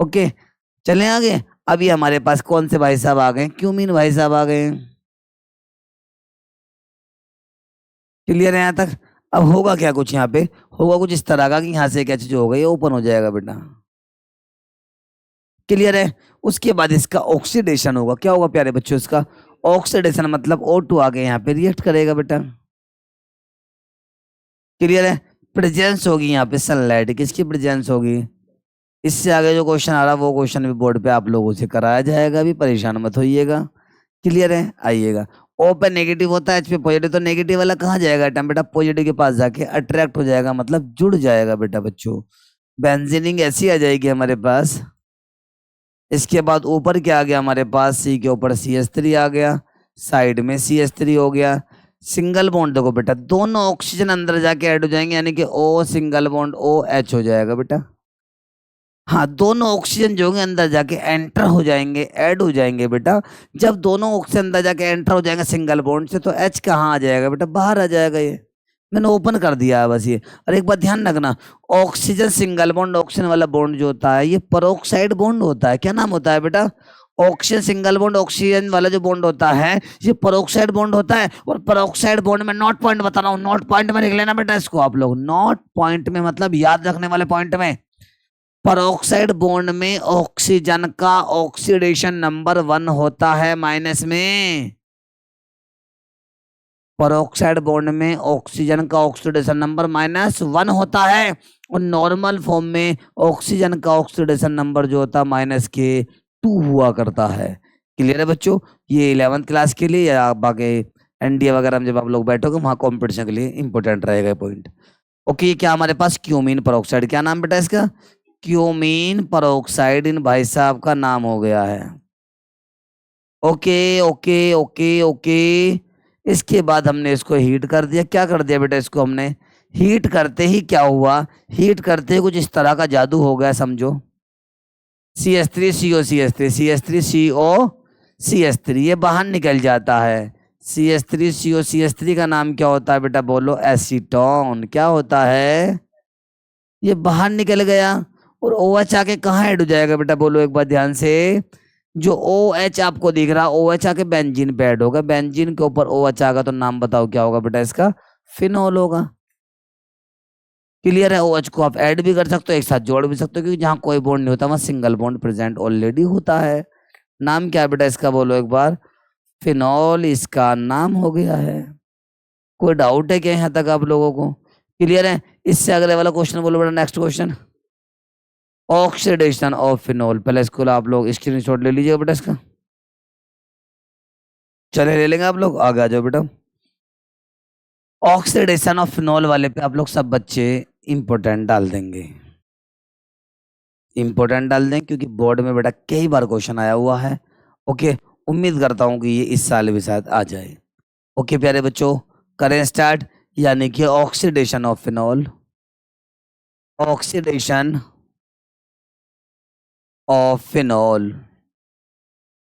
ओके चलें आगे। अभी हमारे पास कौन से भाई साहब आ गए? क्यूमीन भाई साहब आ गए। क्लियर है यहाँ तक? अब होगा क्या कुछ यहाँ पे, होगा कुछ इस तरह का कि यहाँ से क्या चीज होगा, ये ओपन हो जाएगा बेटा। क्लियर है? उसके बाद इसका ऑक्सीडेशन होगा। क्या होगा प्यारे बच्चों? इसका ऑक्सीडेशन मतलब O2 आगे यहाँ पे रिएक्ट करेगा बेटा। क्लियर है? प्रेजेंस होगी यहाँ पे सनलाइट, किसकी प्रेजेंस होगी? इससे आगे जो क्वेश्चन आ रहा है वो क्वेश्चन भी बोर्ड पे आप लोगों से कराया जाएगा, अभी परेशान मत होइएगा। क्लियर है? आइएगा। O पे नेगेटिव होता है, H पे पॉजिटिव, तो नेगेटिव वाला कहाँ जाएगा एटम बेटा? पॉजिटिव के पास जाके अट्रैक्ट हो जाएगा, मतलब जुड़ जाएगा बेटा बच्चों। बेंजीनिंग ऐसी आ जाएगी हमारे पास। इसके बाद ऊपर क्या आ गया हमारे पास? C के ऊपर CH3 आ गया, साइड में CH3 हो गया। सिंगल बॉन्ड देखो बेटा, दोनों ऑक्सीजन अंदर जाके ऐड हो जाएंगे, यानी कि O सिंगल बॉन्ड OH हो जाएगा बेटा। हाँ, दोनों ऑक्सीजन जो होंगे अंदर जाके एंटर हो जाएंगे, ऐड हो जाएंगे बेटा। जब दोनों ऑक्सीजन अंदर जाके एंटर हो जाएंगे सिंगल बॉन्ड से, तो H कहाँ आ जाएगा बेटा? बाहर आ जाएगा। ये मैंने ओपन कर दिया है बस ये। और एक बात ध्यान रखना, ऑक्सीजन सिंगल बॉन्ड ऑक्सीजन वाला बॉन्ड जो होता है ये परोक्साइड बॉन्ड होता है। क्या नाम होता है बेटा? ऑक्सीजन सिंगल बॉन्ड ऑक्सीजन वाला जो बॉन्ड होता है ये परोक्साइड बॉन्ड होता है। और परोक्साइड बॉन्ड में नॉट पॉइंट बता रहा हूँ, नॉट पॉइंट में लिख लेना बेटा इसको आप लोग। नॉट पॉइंट में मतलब याद रखने वाले पॉइंट में, परोक्साइड बॉन्ड में ऑक्सीजन का ऑक्सीडेशन नंबर 1 होता है माइनस में। परोक्साइड बॉन्ड में ऑक्सीजन का ऑक्सीडेशन नंबर -1 होता है, और नॉर्मल फॉर्म में ऑक्सीजन का ऑक्सीडेशन नंबर जो होता है -2 हुआ करता है। क्लियर है बच्चों? ये 11th क्लास के लिए या बाकी एनडीए वगैरह में जब आप लोग बैठोगे वहां कॉम्पिटिशन के लिए इंपॉर्टेंट रहेगा पॉइंट। ओके, ये क्या हमारे पास? Cumene peroxide. क्या नाम बेटा इसका? क्यूमीन परोक्साइड इन भाई साहब का नाम हो गया है। Okay okay okay okay. इसके बाद हमने इसको हीट कर दिया। क्या कर दिया बेटा इसको हमने? हीट करते ही क्या हुआ? हीट करते ही कुछ इस तरह का जादू हो गया समझो। CH3CO CH3 CH3CO CH3 ये बाहर निकल जाता है। CH3CO CH3 का नाम क्या होता है बेटा? बोलो, एसीटोन। क्या होता है? ये बाहर निकल गया। और OH आके कहाँ ऐड हो जाएगा बेटा? बोलो एक बार ध्यान से। जो OH आपको दिख रहा है OH आके बेंजीन पे ऐड होगा, बेंजीन के ऊपर OH आगा तो नाम बताओ क्या होगा बेटा इसका? फिनोल होगा। क्लियर है? OH को आप ऐड भी कर सकते हो, एक साथ जोड़ भी सकते हो, क्योंकि जहां कोई बॉन्ड नहीं होता वहां सिंगल बॉन्ड प्रेजेंट ऑलरेडी होता है। नाम क्या है बेटा इसका? बोलो एक बार। फिनोल इसका नाम हो गया है। कोई डाउट है क्या यहाँ तक आप लोगों को? क्लियर है? इससे अगले वाला क्वेश्चन बोलो बेटा, next question. Oxidation of phenol, पहले इसको आप लोग स्क्रीनशॉट ले लीजिएगा बेटा इसका। चले ले लेंगे आप लोग, आगे आ जाओ बेटा। ऑक्सीडेशन ऑफ फिनोल वाले पे आप लोग सब बच्चे इंपोर्टेंट डाल देंगे, इंपोर्टेंट डाल दें, क्योंकि बोर्ड में बेटा कई बार क्वेश्चन आया हुआ है। ओके, उम्मीद करता हूं कि ये इस साल भी शायद आ जाए। ओके प्यारे बच्चों, करें स्टार्ट। यानी कि oxidation of phenol, oxidation of phenol,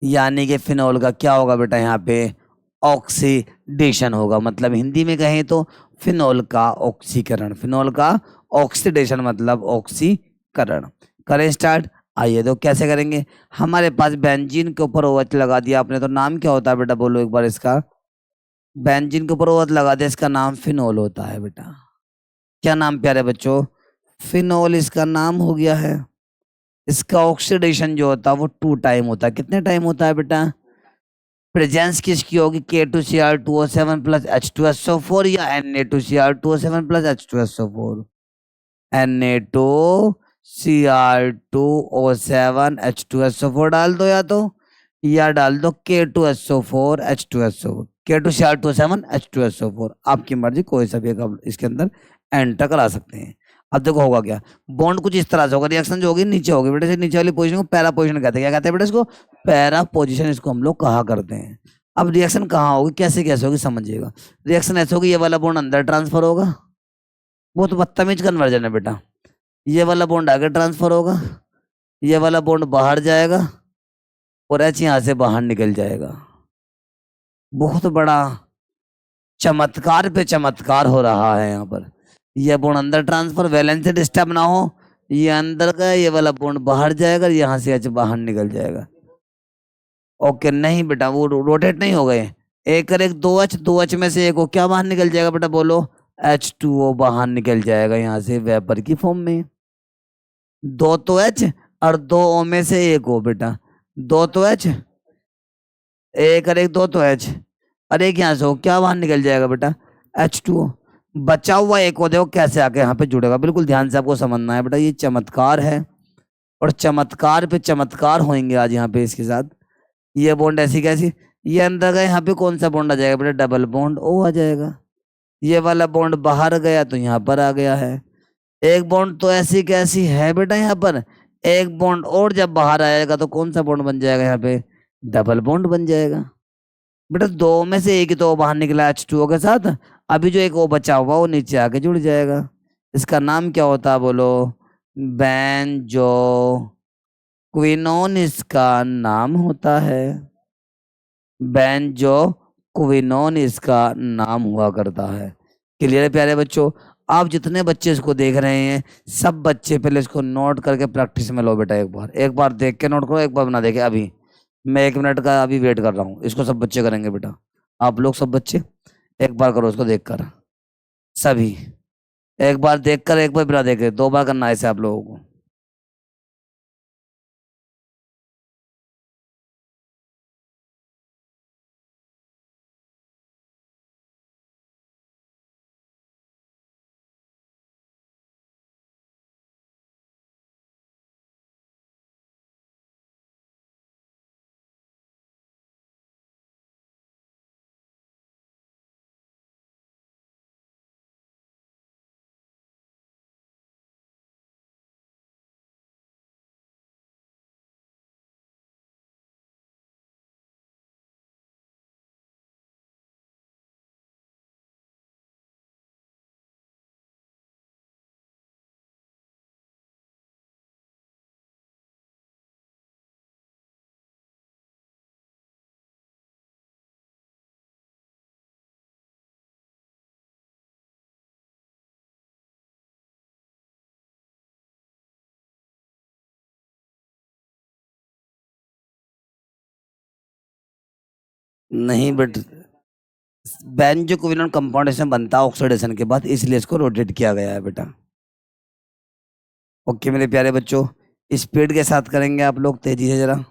यानी कि फिनोल का क्या होगा बेटा? यहाँ पे ऑक्सीडेशन होगा, मतलब हिंदी में कहें तो फिनोल का ऑक्सीकरण। फिनोल का ऑक्सीडेशन मतलब ऑक्सीकरण। करें स्टार्ट। आइए तो कैसे करेंगे? हमारे पास बेंजीन के ऊपर OH लगा दिया आपने, तो नाम क्या होता है बेटा? बोलो एक बार इसका। बेंजीन के ऊपर OH लगा दिया, इसका नाम फिनोल होता है बेटा। क्या नाम प्यारे बच्चों? फिनोल इसका नाम हो गया है। इसका ऑक्सीडेशन जो होता है वो 2 टाइम होता है। कितने टाइम होता है बेटा? प्रेजेंस किसकी होगी? K2Cr2O7 + H2SO4 या Na2Cr2O7 + H2SO4? Na2Cr2O7H2SO4 डाल दो, या डाल दो K2SO4H2SO4, K2Cr2O7H2SO4, आपकी मर्जी, कोई सा भी एक आप इसके अंदर एंटर करा सकते हैं। अब देखो होगा क्या, बॉन्ड कुछ इस तरह से होगा, रिएक्शन जो होगी नीचे होगी बेटे, से नीचे वाली पोजीशन को पैरा पोजीशन कहते हैं। क्या कहते हैं बेटे इसको? पैरा पोजीशन इसको हम लोग कहा करते हैं। अब रिएक्शन कहाँ होगी, कैसे कैसे होगी समझिएगा। रिएक्शन ऐसे होगी, ये वाला बॉन्ड अंदर ट्रांसफर होगा, वो तो बदतमीज कन्वर्जन है बेटा। ये वाला बॉन्ड आगे ट्रांसफर होगा, ये वाला बॉन्ड बाहर जाएगा, और एच यहां से बाहर निकल जाएगा। बहुत बड़ा चमत्कार पे चमत्कार हो रहा है यहाँ पर। ये बॉन्ड अंदर ट्रांसफर, वैलेंस से डिस्टर्ब ना हो, ये अंदर का, ये वाला बॉन्ड बाहर जाएगा, यहाँ से एच बाहर निकल जाएगा। ओके, नहीं बेटा वो रोटेट नहीं हो गए, एक कर एक दो एच में से एक हो, क्या बाहर निकल जाएगा बेटा बोलो? H2O बाहर निकल जाएगा यहाँ से वेपर की फॉर्म में। दो तो H और दो O में से एक हो बेटा, दो तो H, एक और एक दो तो H, और एक यहाँ से हो, क्या बाहर निकल जाएगा बेटा? H2O। बचा हुआ एक हो, देखो कैसे आके यहाँ पे जुड़ेगा, बिल्कुल ध्यान से आपको समझना है बेटा, ये चमत्कार है और चमत्कार पे चमत्कार होंगे आज यहाँ पे इसके साथ। ये बॉन्ड ऐसी कैसी, ये अंदर गए, यहाँ पे कौन सा बॉन्ड आ जाएगा बेटा? डबल बॉन्ड O आ जाएगा। ये वाला बॉन्ड बाहर गया तो यहाँ पर आ गया है। एक बॉन्ड तो ऐसी कैसी है बेटा यहाँ पर, एक बॉन्ड और जब बाहर आएगा तो कौन सा बॉन्ड बन जाएगा यहाँ पे? डबल बॉन्ड बन जाएगा बेटा। दो में से एक ही तो बाहर निकला H2O के साथ, अभी जो एक वो बचा हुआ वो नीचे आके जुड़ जाएगा। इसका नाम क्या होता है बोलो? बेंजो क्विनोन इसका नाम होता है, बेंजो क्विनोन इसका नाम हुआ करता है। क्लियर है प्यारे बच्चों? आप जितने बच्चे इसको देख रहे हैं सब बच्चे पहले इसको नोट करके प्रैक्टिस में लो बेटा। एक बार देख के नोट करो, एक बार बना देखे। अभी मैं 1 मिनट का अभी वेट कर रहा हूँ, इसको सब बच्चे करेंगे बेटा। आप लोग सब बच्चे एक बार करो इसको देखकर, सभी एक बार देखकर, एक बार बिना देखे, 2 बार करना है ऐसे आप लोगों को। नहीं बट बेंजो क्विनोन कंपाउंड इसमें बनता है ऑक्सीडेशन के बाद, इसलिए इसको रोटेट किया गया है बेटा। ओके मेरे प्यारे बच्चों, स्पीड के साथ करेंगे आप लोग, तेजी से जरा।